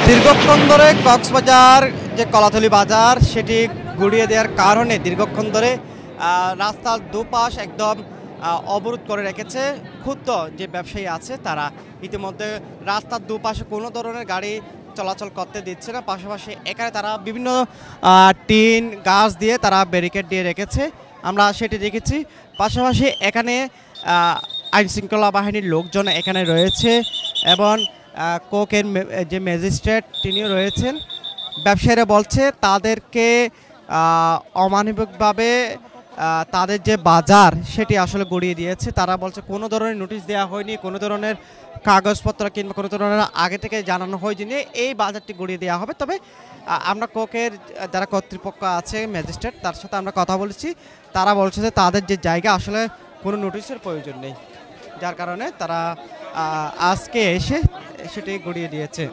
দীর্ঘক্ষণ ধরে কক্সবাজার যে কলাতলী বাজার সেটি গুড়িয়ে দেওয়ার কারণে দীর্ঘক্ষণ ধরে রাস্তার দুপাশ একদম অবরোধ করে রেখেছে ক্ষুব্ধ যে ব্যবসায়ী আছে তারা। ইতিমধ্যে রাস্তার দুপাশে কোনো ধরনের গাড়ি চলাচল করতে দিচ্ছে না, পাশাপাশি এখানে তারা বিভিন্ন টিন গাছ দিয়ে তারা ব্যারিকেড দিয়ে রেখেছে, আমরা সেটি দেখেছি। পাশাপাশি এখানে আইনশৃঙ্খলা বাহিনীর লোকজন এখানে রয়েছে এবং কোকের যে ম্যাজিস্ট্রেট তিনিও রয়েছেন। ব্যবসায়ীরা বলছে তাদেরকে অমানবিকভাবে তাদের যে বাজার সেটি আসলে গড়িয়ে দিয়েছে। তারা বলছে কোনো ধরনের নোটিশ দেওয়া হয়নি, কোনো ধরনের কাগজপত্র কিংবা কোনো ধরনের আগে থেকে জানানো হয় যে এই বাজারটি গড়িয়ে দেওয়া হবে। তবে আমরা কোকের যারা কর্তৃপক্ষ আছে ম্যাজিস্ট্রেট তার সাথে আমরা কথা বলেছি, তারা বলছে যে তাদের যে জায়গা আসলে কোনো নোটিশের প্রয়োজন নেই, যার কারণে তারা আজকে এসে সেটি গড়িয়ে দিয়েছে।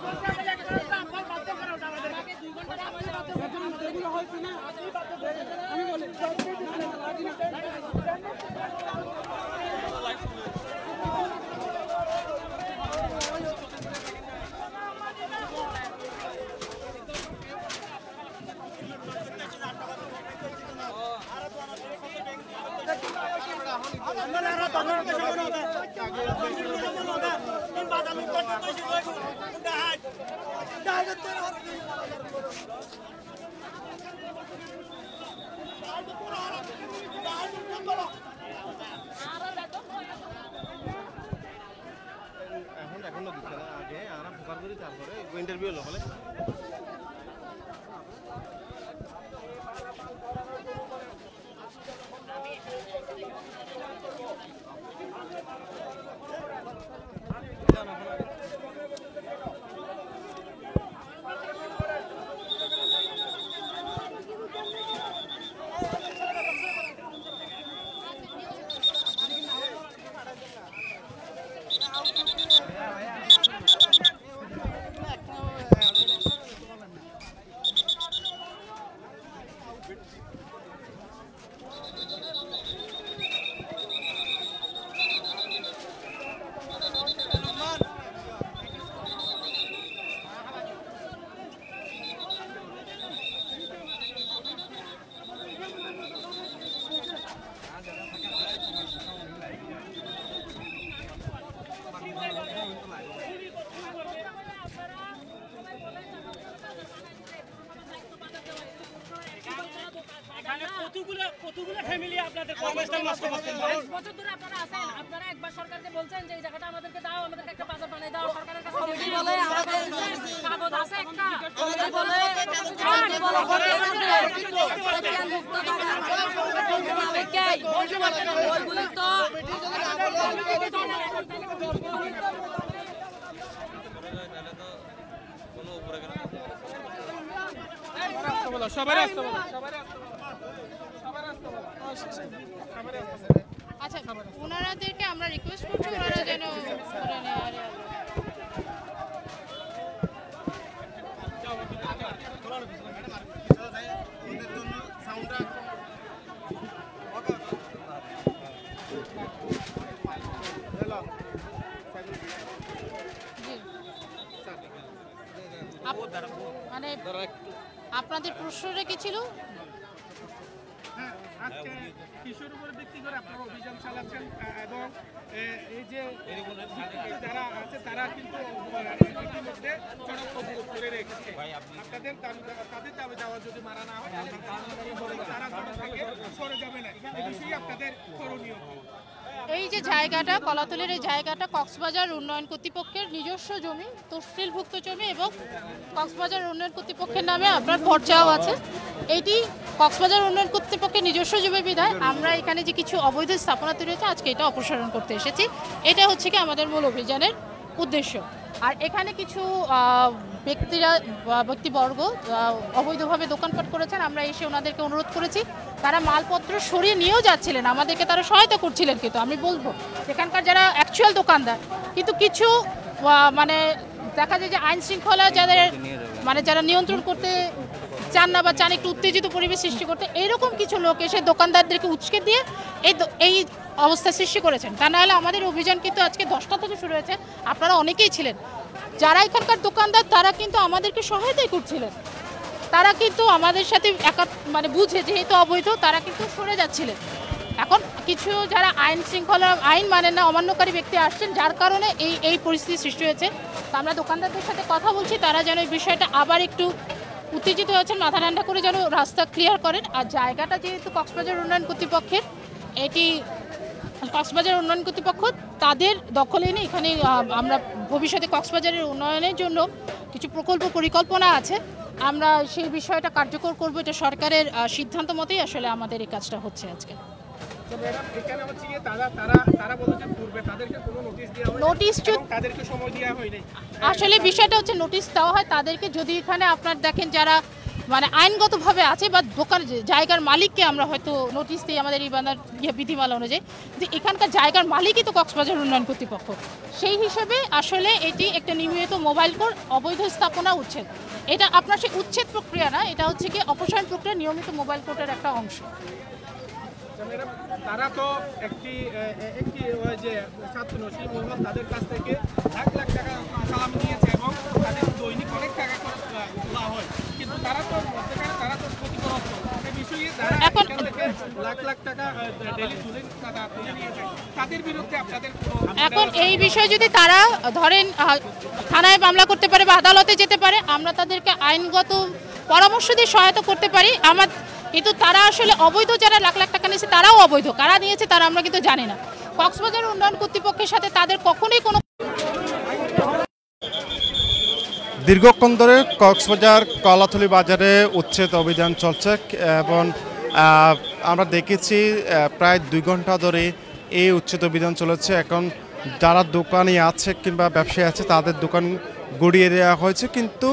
ইন্টারভিউ হলো বলে কতগুলো ফ্যামিলি আপনাদের কর্মস্থল নষ্ট করছেন? 5 বছর ধরে আপনারা আছেন, আপনারা একবার সরকারকে বলছেন যে এই জায়গাটা আমাদেরকে দাও, আমাদেরকে একটা বাজার বানাই দাও। সরকারের কাছে কমিটি বলে আমাদের কাগজ আছে একটা, কমিটি বলে কমিটি বলে মুক্ত ওইগুলি তো সবাই আসতে বলো, সবাই আসতে বলো। আচ্ছা, ওনাদেরকে আমরা রিকোয়েস্ট করছি ওনারা যেন মানে আপনাদের প্রশ্ন রেখেছিল আজকে কিশোর উপরে ভিত্তি করে আপনারা অভিযান চালাচ্ছেন এবং এই যে যারা আছে তারা কিন্তু ইতিমধ্যে সড়ক অবরোধ করে রেখেছে। আপনাদের তাদের দাবি দেওয়া যদি মানা না হয় তারা সড়ক থেকে সরে যাবে না, এই বিষয়ে আপনাদের করণীয়। এই যে জায়গাটা কলাতলীর এই জায়গাটা কক্সবাজার উন্নয়ন কর্তৃপক্ষের নিজস্ব জমি, তফসিলভুক্ত জমি এবং কক্সবাজার উন্নয়ন কর্তৃপক্ষের নামে আপনার পর্চাও আছে। এইটি কক্সবাজার উন্নয়ন কর্তৃপক্ষের নিজস্ব জমি বিধায় আমরা এখানে যে কিছু অবৈধ স্থাপনা তৈরি হয়েছে আজকে এটা অপসারণ করতে এসেছি। এটা হচ্ছে কি আমাদের মূল অভিযানের উদ্দেশ্য। আর এখানে কিছু ব্যক্তিবর্গ অবৈধভাবে দোকানপাট করেছেন, আমরা এসে ওনাদেরকে অনুরোধ করেছি, তারা মালপত্র সরিয়ে নিয়েও যাচ্ছিলেন, আমাদেরকে তারা সহায়তা করছিলেন। কিন্তু আমি বলবো এখানকার যারা অ্যাকচুয়াল দোকানদার কিন্তু কিছু মানে দেখা যায় যে আইন শৃঙ্খলা যারা নিয়ন্ত্রণ করতে চান না বা চান একটু উত্তেজিত পরিবেশ সৃষ্টি করতে, এইরকম কিছু লোক এসে দোকানদারদেরকে উচকে দিয়ে এই অবস্থা সৃষ্টি করেছেন। তা নাহলে আমাদের অভিযান কিন্তু আজকে 10টা থেকে শুরু হয়েছে, আপনারা অনেকেই ছিলেন। যারা এখানকার দোকানদার তারা কিন্তু আমাদেরকে সহায়তাই করছিলেন, তারা কিন্তু আমাদের সাথে মানে বুঝে যেহেতু অবৈধ তারা কিন্তু সরে যাচ্ছিলেন। এখন কিছু যারা আইন শৃঙ্খলা আইন মানেন না অমান্যকারী ব্যক্তি আসছেন, যার কারণে এই পরিস্থিতি সৃষ্টি হয়েছে। তো আমরা দোকানদারদের সাথে কথা বলছি, তারা যেন এই বিষয়টা আবার একটু উত্তেজিত হয়েছেন, মাথা ঠান্ডা করে যেন রাস্তা ক্লিয়ার করেন। আর জায়গাটা যেহেতু কক্সবাজার উন্নয়ন কর্তৃপক্ষের, এটি কক্সবাজার উন্নয়ন কর্তৃপক্ষ তাদের দখলে নিয়ে এখানে আমরা ভবিষ্যতে কক্সবাজারের উন্নয়নের জন্য কিছু প্রকল্প পরিকল্পনা আছে, আমরা সেই বিষয়টা কার্যকর করব। এটা সরকারের সিদ্ধান্ত মতেই আসলে আমাদের এই কাজটা হচ্ছে আজকে। আসলে বিষয়টা হচ্ছে নোটিশ দেওয়া হয় তাদেরকে, যদি এখানে আপনার দেখেন যারা মানে আইনগতভাবে আছে বা দোকান জায়গার মালিককে আমরা হয়তো নোটিশ দিই আমাদের এই বাংলার বিধিমালা অনুযায়ী, যে এখানকার জায়গার মালিকই তো কক্সবাজার উন্নয়ন কর্তৃপক্ষ, সেই হিসেবে আসলে এটি একটা নিয়মিত মোবাইল কোর্ট অবৈধ স্থাপনা উচ্ছেদ, এটা আপনার সেই উচ্ছেদ প্রক্রিয়া না, এটা হচ্ছে কি অপসারণ প্রক্রিয়া নিয়মিত মোবাইল কোর্টের একটা অংশ। তারা তো একটি যে ছাত্র নসিব মোহাম্মদ তাদের কাছ থেকে লাখ লাখ টাকা সালামি নিয়েছে এবং তাদের দৈনিক অনেক টাকা তোলা হয়, কিন্তু তারা তো ক্ষতিগ্রস্ত এই বিষয়ে এখন লাখ লাখ টাকা ডেলি তুলে নিয়েছে, তাদের বিরুদ্ধে আপনাদের এখন এই বিষয়ে যদি তারা ধরেন থানায় মামলা করতে পারে বা আদালতে যেতে পারে, আমরা তাদেরকে আইনগত পরামর্শ দিয়ে সহায়তা করতে পারি। কিন্তু তারা আসলে অবৈধ যারা লাখ লাখ টাকা নিয়েছে তারাও অবৈধ, কারা নিয়েছে তারা আমরা কিন্তু জানি না। কক্সবাজার উন্নয়ন কর্তৃপক্ষের সাথে তাদের কখনোই কোনো দীর্ঘক্ষণ ধরে কক্সবাজার কলাতলী বাজারে উচ্ছেদ অভিযান চলছে এবং আমরা দেখেছি প্রায় 2 ঘন্টা ধরে এই উচ্ছেদ অভিযান চলেছে। এখন যারা দোকানি আছে কিংবা ব্যবসায়ী আছে তাদের দোকান গুড়িয়ে দেওয়া হয়েছে, কিন্তু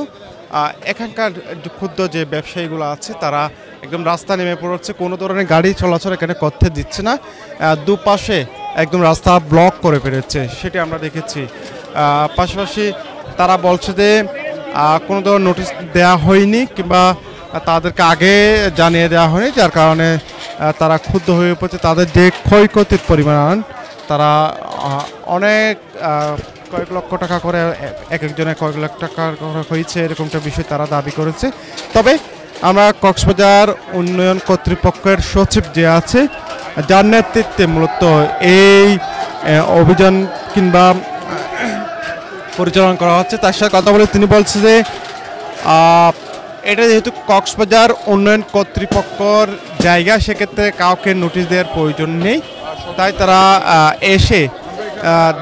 এখানকার ক্ষুদ্র যে ব্যবসায়ীগুলো আছে তারা একদম রাস্তা নেমে পড়ছে, কোনো ধরনের গাড়ি চলাচল এখানে করতে দিচ্ছে না, দুপাশে একদম রাস্তা ব্লক করে ফেলেছে, সেটি আমরা দেখেছি। পাশাপাশি তারা বলছে যে কোনো ধরনের নোটিশ দেওয়া হয়নি কিংবা তাদেরকে আগে জানিয়ে দেওয়া হয়নি, যার কারণে তারা ক্ষুব্ধ হয়ে পড়ছে। তাদের যে ক্ষয়ক্ষতির পরিমাণ তারা অনেক কয়েক লক্ষ টাকা করে, এক একজনের কয়েক লাখ টাকা হয়েছে এরকমটা বিষয় তারা দাবি করেছে। তবে আমরা কক্সবাজার উন্নয়ন কর্তৃপক্ষের সচিব যে আছে, যার নেতৃত্বে মূলত এই অভিযান কিংবা পরিচালনা করা হচ্ছে, তার সাথে কথা বলে তিনি বলছে যে এটা যেহেতু কক্সবাজার উন্নয়ন কর্তৃপক্ষর জায়গা, সেক্ষেত্রে কাউকে নোটিশ দেওয়ার প্রয়োজন নেই, তাই তারা এসে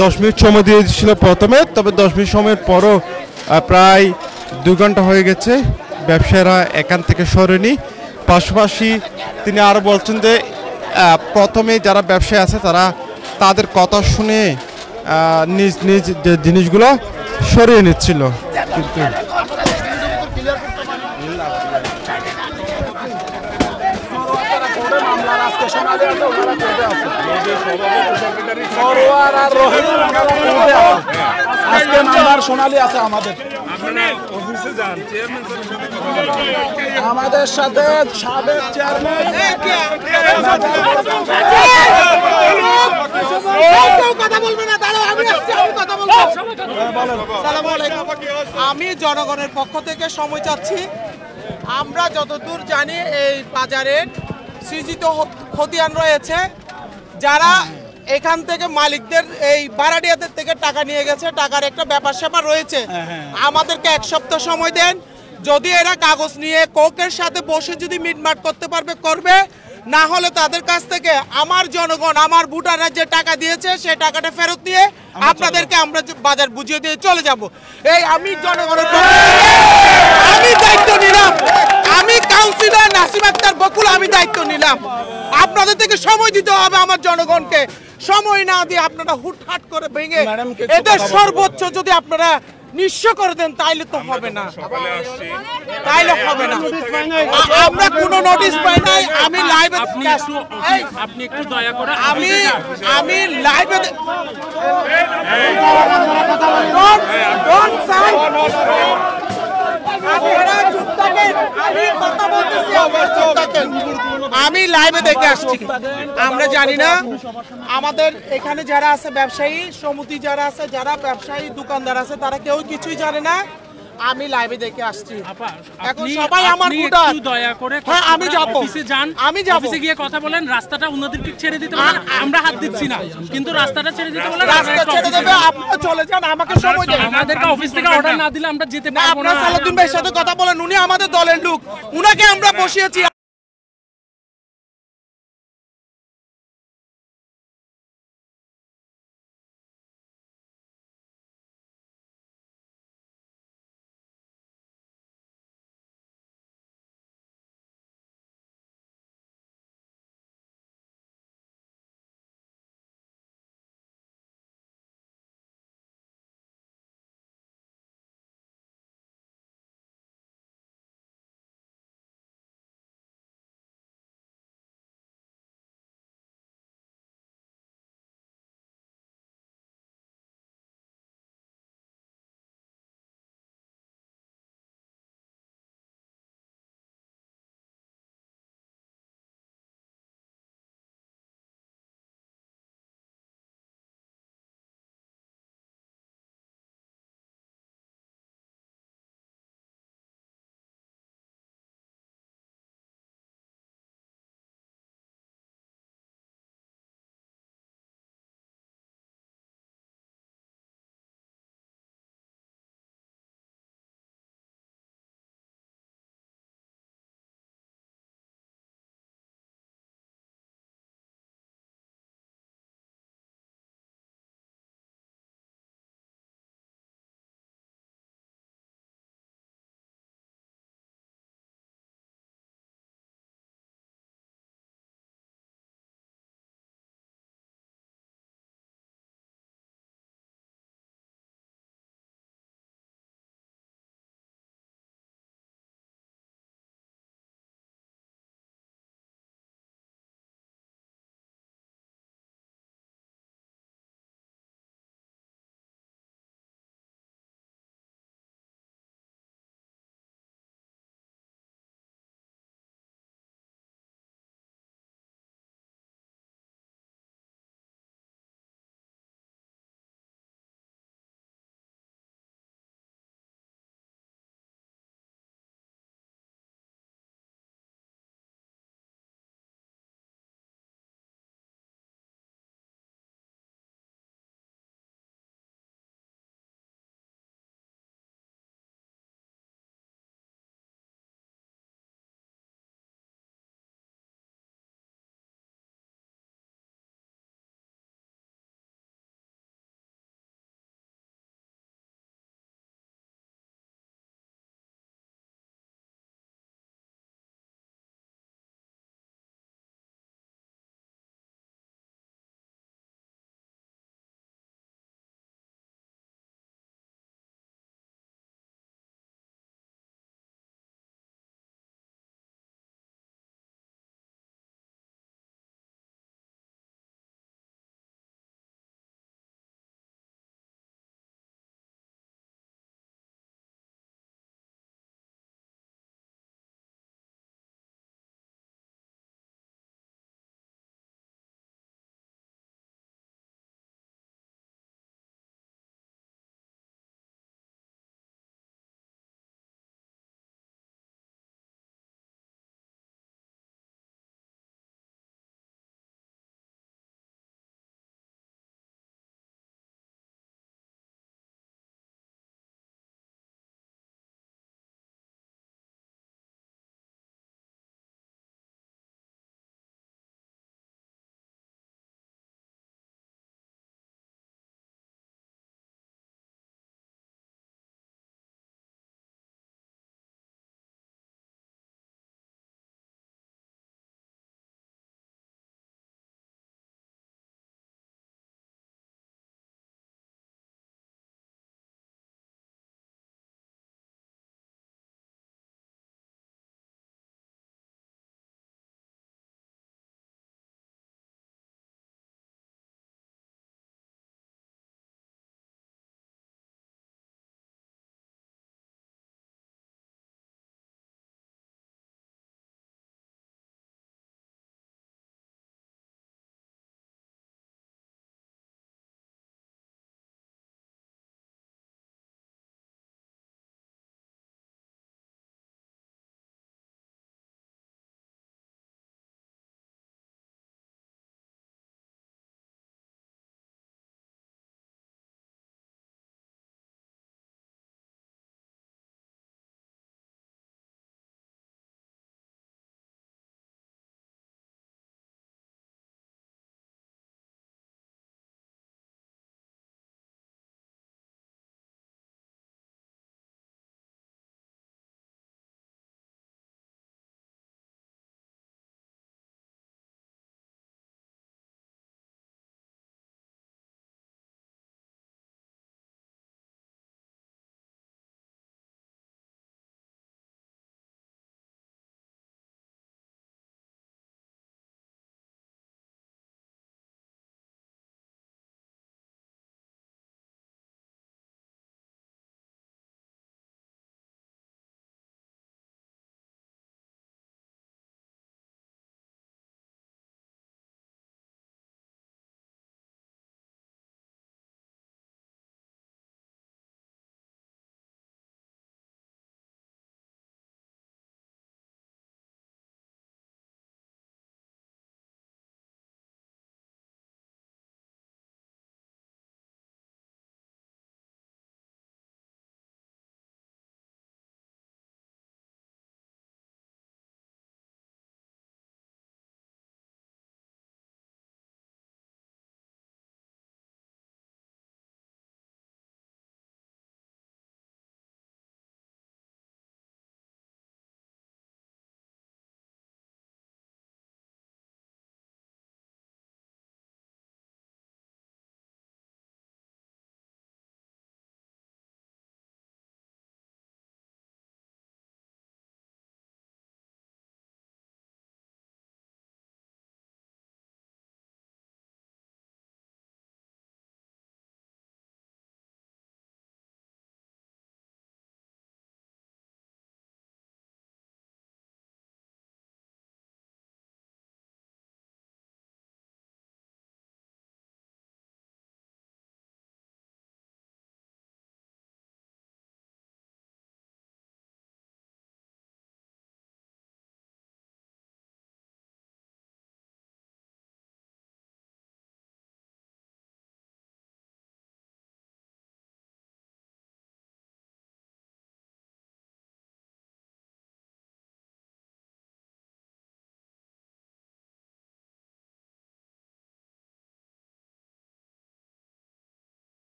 10 মিনিট সময় দিয়েছিল প্রথমে, তবে 10 মিনিট সময়ের পরও প্রায় 2 ঘন্টা হয়ে গেছে ব্যবসায়ীরা এখান থেকে সরেনি। পাশাপাশি তিনি আরও বলছেন যে প্রথমে যারা ব্যবসায়ী আছে তারা তাদের কথা শুনে নিজ নিজ যে জিনিসগুলো সরিয়ে নিচ্ছিল, কিন্তু সোনালী আছে আমাদের সাথে সাবেক চেয়ারম্যান আমি জনগণের পক্ষ থেকে সময় চাচ্ছি। আমরা যতদূর জানি এই বাজারের সৃজিত খতিয়ান রয়েছে, যারা এখান থেকে মালিকদের এই ভাড়াটিয়াদের থেকে টাকা নিয়ে গেছে, টাকার একটা ব্যাপার স্যাপার রয়েছে। আমাদেরকে 1 সপ্তাহ সময় দেন, যদি এরা কাগজ নিয়ে কোকের সাথে বসে যদি মিটমাট করতে পারবে করবে, না হলে তাদের কাছ থেকে আমার জনগণ আমার ভোটাররা যে টাকা দিয়েছে সেই টাকাটা ফেরত দিয়ে আপনাদেরকে আমরা বাজার বুঝিয়ে দিয়ে চলে যাব। এই আমি জনগণের আমি দায়িত্ব নিলাম, আমি কাউন্সিলর নাসিম আক্তার বকুল আমি দায়িত্ব নিলাম। আপনাদের থেকে সময় দিতে হবে আমার জনগণকে, সময় না দিয়ে আপনারা হুটহাট করে ভেঙে এদের সর্বোচ্চ যদি আপনারা নিঃস্ব করে দেন তাইলে তো হবে না, তাইলে হবে না। আমরা কোনো নোটিশ পাই নাই। আমি লাইভে আপনি একটু দয়া করে আমি লাইভে ডোন্ট সাইড আপনারা আমি লাইভে দেখে আসছি, আমরা জানি না আমাদের এখানে যারা আছে ব্যবসায়ী সমিতি যারা আছে, যারা ব্যবসায়ী দোকানদার আছে, তারা কেউ কিছুই জানে না। আমি লাইভে দেখে আসছি। এখন সবাই আমার ভোটার, দয়া করে হ্যাঁ আমি যাব, অফিসে যান, আমি যাব, অফিসে গিয়ে কথা বলেন, রাস্তাটা উন্নতিকে ছেড়ে দিতে বলেন, আমরা হাত দিচ্ছি না, কিন্তু রাস্তাটা ছেড়ে দিতে বলেন, রাস্তা ছেড়ে দেবে, আপনারা চলে যান, আমাকে সময় দেন। আমাদেরকে অফিস থেকে অর্ডার না দিলে আমরা যেতে না, পারবো না। আপনারা সালাউদ্দিন ভাইয়ের সাথে কথা বলেন, উনি আমাদের দলের লোক, উনাকে আমরা বসিয়েছি।